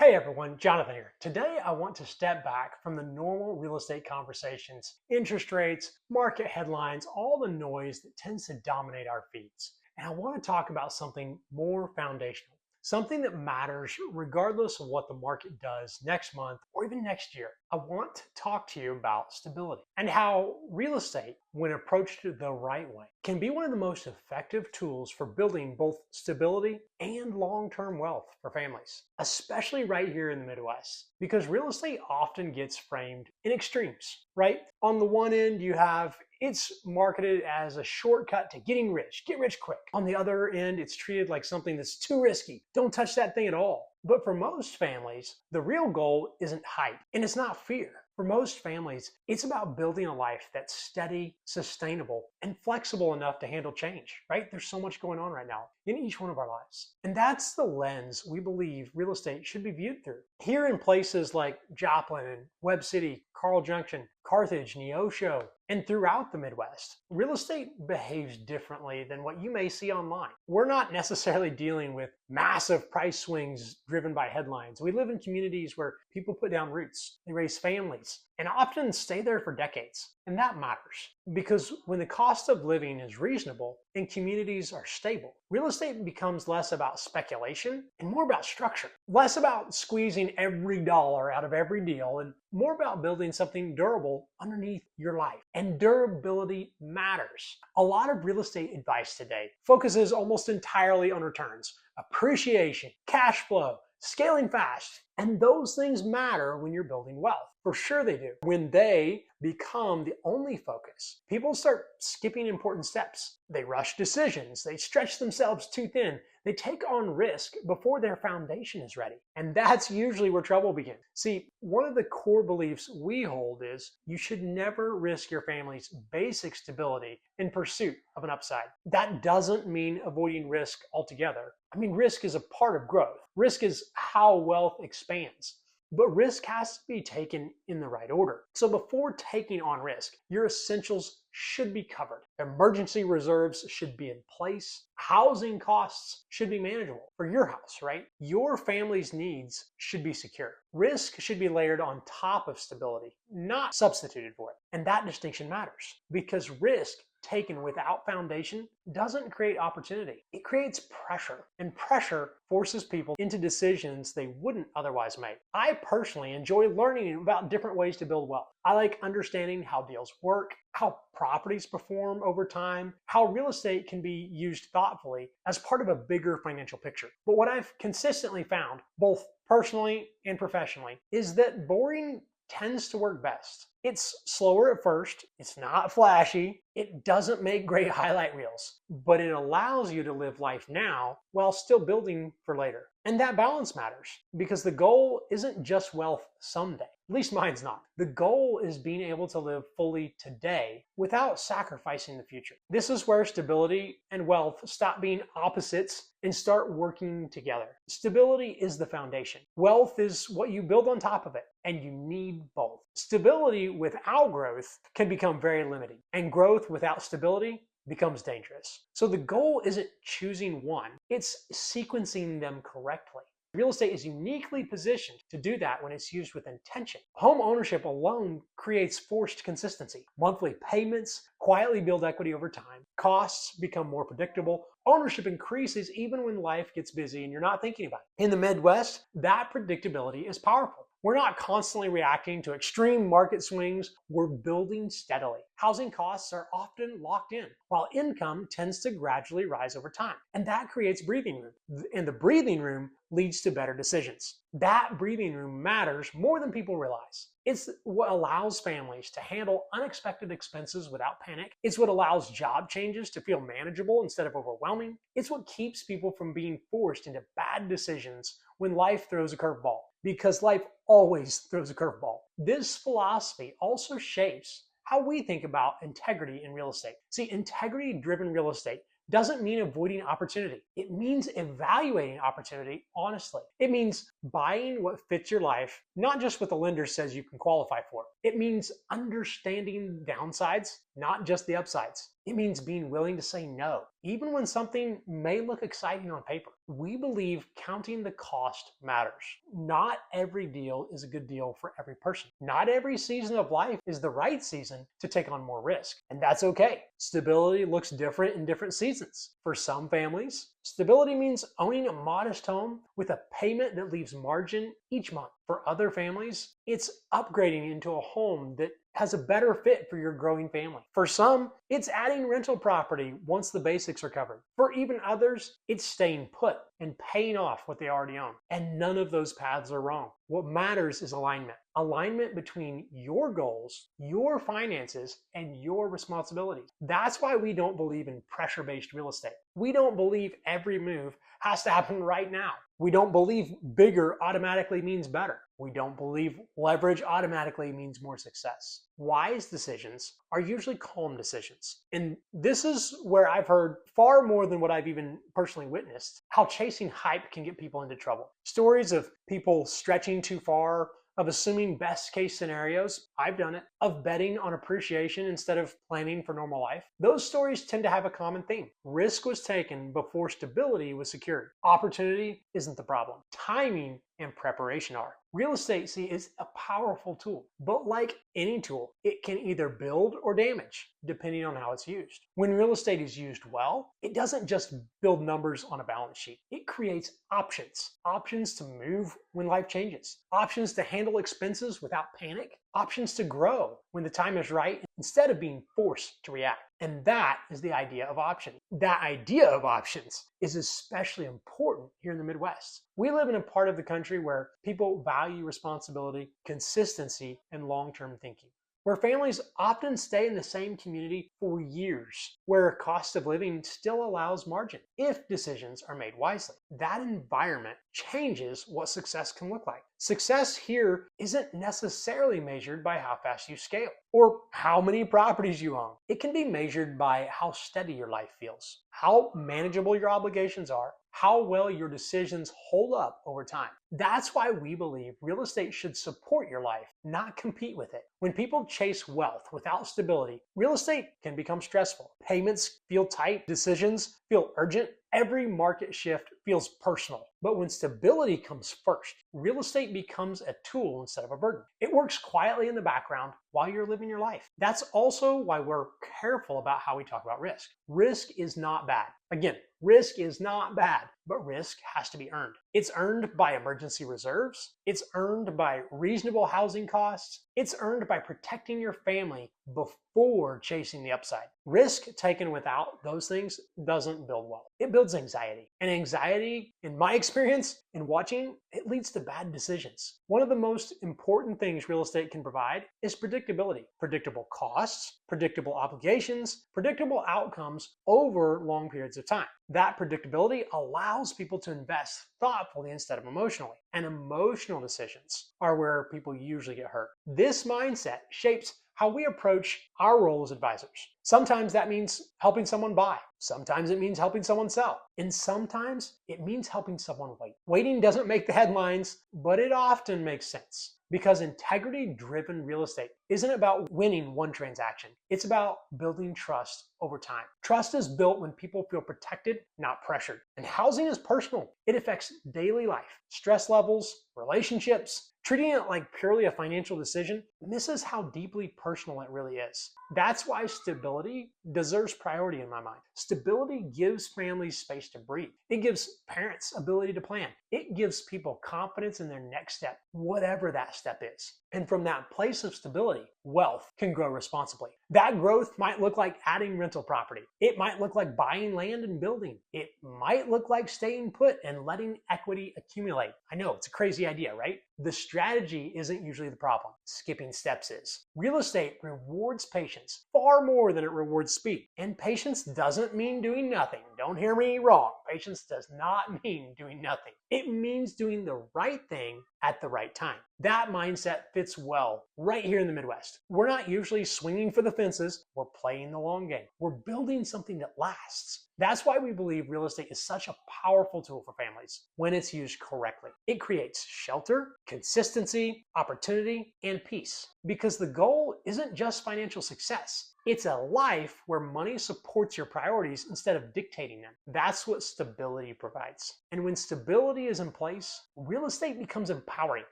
Hey everyone, Jonathan here. Today I want to step back from the normal real estate conversations, interest rates, market headlines, all the noise that tends to dominate our feeds. And I want to talk about something more foundational, something that matters regardless of what the market does next month or even next year. I want to talk to you about stability and how real estate, when approached the right way, can be one of the most effective tools for building both stability and long-term wealth for families, especially right here in the Midwest, because real estate often gets framed in extremes, right? On the one end, you have it's marketed as a shortcut to getting rich, get rich quick. On the other end, it's treated like something that's too risky. Don't touch that thing at all. But for most families, the real goal isn't hype and it's not fear. For most families, it's about building a life that's steady, sustainable, and flexible enough to handle change, right? There's so much going on right now in each one of our lives. And that's the lens we believe real estate should be viewed through. Here in places like Joplin and Webb City, Carl Junction, Carthage, Neosho, and throughout the Midwest, real estate behaves differently than what you may see online. We're not necessarily dealing with massive price swings driven by headlines. We live in communities where people put down roots, they raise families, and often stay there for decades. And that matters because when the cost of living is reasonable and communities are stable, real estate becomes less about speculation and more about structure, less about squeezing every dollar out of every deal and more about building something durable underneath your life. And durability matters. A lot of real estate advice today focuses almost entirely on returns, appreciation, cash flow, scaling fast. And those things matter when you're building wealth. For sure they do. When they become the only focus, people start skipping important steps. They rush decisions. They stretch themselves too thin. They take on risk before their foundation is ready. And that's usually where trouble begins. See, one of the core beliefs we hold is you should never risk your family's basic stability in pursuit of an upside. That doesn't mean avoiding risk altogether. I mean, risk is a part of growth. Risk is how wealth expands. But risk has to be taken in the right order. So before taking on risk, your essentials should be covered. Emergency reserves should be in place. Housing costs should be manageable for your house, right? Your family's needs should be secure. Risk should be layered on top of stability, not substituted for it. And that distinction matters because risk taken without foundation doesn't create opportunity. It creates pressure, and pressure forces people into decisions they wouldn't otherwise make. I personally enjoy learning about different ways to build wealth. I like understanding how deals work, how properties perform over time, how real estate can be used thoughtfully as part of a bigger financial picture. But what I've consistently found, both personally and professionally, is that boring tends to work best. It's slower at first, it's not flashy, it doesn't make great highlight reels, but it allows you to live life now while still building for later. And that balance matters because the goal isn't just wealth someday. At least mine's not. The goal is being able to live fully today without sacrificing the future. This is where stability and wealth stop being opposites and start working together. Stability is the foundation. Wealth is what you build on top of it, and you need both. Stability without growth can become very limiting, and growth without stability becomes dangerous. So the goal isn't choosing one, it's sequencing them correctly. Real estate is uniquely positioned to do that when it's used with intention. Home ownership alone creates forced consistency. Monthly payments quietly build equity over time. Costs become more predictable. Ownership increases even when life gets busy and you're not thinking about it. In the Midwest, that predictability is powerful. We're not constantly reacting to extreme market swings. We're building steadily. Housing costs are often locked in, while income tends to gradually rise over time. And that creates breathing room. And the breathing room leads to better decisions. That breathing room matters more than people realize. It's what allows families to handle unexpected expenses without panic. It's what allows job changes to feel manageable instead of overwhelming. It's what keeps people from being forced into bad decisions when life throws a curveball, because life always throws a curveball. This philosophy also shapes how we think about integrity in real estate. See, integrity-driven real estate doesn't mean avoiding opportunity. It means evaluating opportunity honestly. It means buying what fits your life, not just what the lender says you can qualify for. It means understanding downsides, not just the upsides. It means being willing to say no, even when something may look exciting on paper. We believe counting the cost matters. Not every deal is a good deal for every person. Not every season of life is the right season to take on more risk, and that's okay. Stability looks different in different seasons. For some families, stability means owning a modest home with a payment that leaves margin each month. For other families, it's upgrading into a home that has a better fit for your growing family. For some, it's adding rental property once the basics are covered. For even others, it's staying put and paying off what they already own. And none of those paths are wrong. What matters is alignment. Alignment between your goals, your finances, and your responsibilities. That's why we don't believe in pressure-based real estate. We don't believe every move has to happen right now. We don't believe bigger automatically means better. We don't believe leverage automatically means more success. Wise decisions are usually calm decisions. And this is where I've heard far more than what I've even personally witnessed, how chasing hype can get people into trouble. Stories of people stretching too far, of assuming best case scenarios, I've done it, of betting on appreciation instead of planning for normal life. Those stories tend to have a common theme. Risk was taken before stability was secured. Opportunity isn't the problem. Timing and preparation are. Real estate, see, is a powerful tool, but like any tool, it can either build or damage, depending on how it's used. When real estate is used well, it doesn't just build numbers on a balance sheet. It creates options. Options to move when life changes. Options to handle expenses without panic. Options to grow when the time is right instead of being forced to react. And that is the idea of option. That idea of options is especially important here in the Midwest. We live in a part of the country where people value responsibility, consistency, and long-term thinking, where families often stay in the same community for years, where cost of living still allows margin if decisions are made wisely. That environment changes what success can look like. Success here isn't necessarily measured by how fast you scale or how many properties you own. It can be measured by how steady your life feels, how manageable your obligations are, how well your decisions hold up over time. That's why we believe real estate should support your life, not compete with it. When people chase wealth without stability, real estate can become stressful. Payments feel tight, decisions feel urgent. Every market shift feels personal. But when stability comes first, real estate becomes a tool instead of a burden. It works quietly in the background while you're living your life. That's also why we're careful about how we talk about risk. Risk is not bad. Again, risk is not bad, but risk has to be earned. It's earned by emergency reserves. It's earned by reasonable housing costs. It's earned by protecting your family before chasing the upside. Risk taken without those things doesn't build wealth. It builds anxiety. And anxiety, in my experience, in watching, it leads to bad decisions. One of the most important things real estate can provide is predictability. Predictable costs, predictable obligations, predictable outcomes over long periods of time. That predictability allows people to invest thoughtfully instead of emotionally. And emotional decisions are where people usually get hurt. This mindset shapes how we approach our role as advisors. Sometimes that means helping someone buy. Sometimes it means helping someone sell. And sometimes it means helping someone wait. Waiting doesn't make the headlines, but it often makes sense. Because integrity-driven real estate isn't about winning one transaction. It's about building trust over time. Trust is built when people feel protected, not pressured. And housing is personal. It affects daily life, stress levels, relationships. Treating it like purely a financial decision misses how deeply personal it really is. That's why stability deserves priority in my mind. Stability gives families space to breathe. It gives parents ability to plan. It gives people confidence in their next step, whatever that step is. And from that place of stability, wealth can grow responsibly. That growth might look like adding rental property. It might look like buying land and building. It might look like staying put and letting equity accumulate. I know, it's a crazy idea, right? The strategy isn't usually the problem. Skipping steps is. Real estate rewards patience far more than it rewards speed. And patience doesn't mean doing nothing. don't hear me wrong. Patience does not mean doing nothing. It means doing the right thing at the right time. That mindset fits well right here in the Midwest. We're not usually swinging for the fences. We're playing the long game. We're building something that lasts. That's why we believe real estate is such a powerful tool for families when it's used correctly. It creates shelter, consistency, opportunity, and peace. Because the goal isn't just financial success. It's a life where money supports your priorities instead of dictating them. That's what stability provides. And when stability is in place, real estate becomes empowering.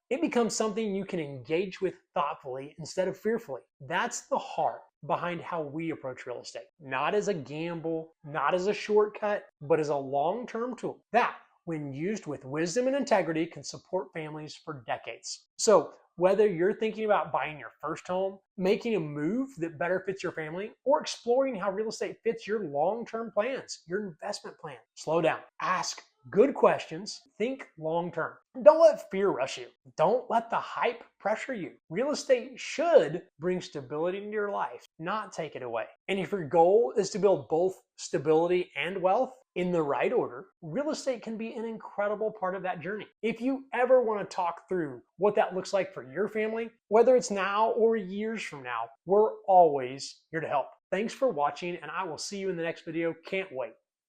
It becomes something you can engage with thoughtfully instead of fearfully. That's the heart behind how we approach real estate. Not as a gamble, not as a shortcut, but as a long-term tool that, when used with wisdom and integrity, can support families for decades. So, whether you're thinking about buying your first home, making a move that better fits your family, or exploring how real estate fits your long-term plans, your investment plan, slow down. Ask good questions. Think long-term. Don't let fear rush you. Don't let the hype pressure you. Real estate should bring stability into your life, not take it away. And if your goal is to build both stability and wealth in the right order, real estate can be an incredible part of that journey. If you ever want to talk through what that looks like for your family, whether it's now or years from now, we're always here to help. Thanks for watching, and I will see you in the next video. Can't wait.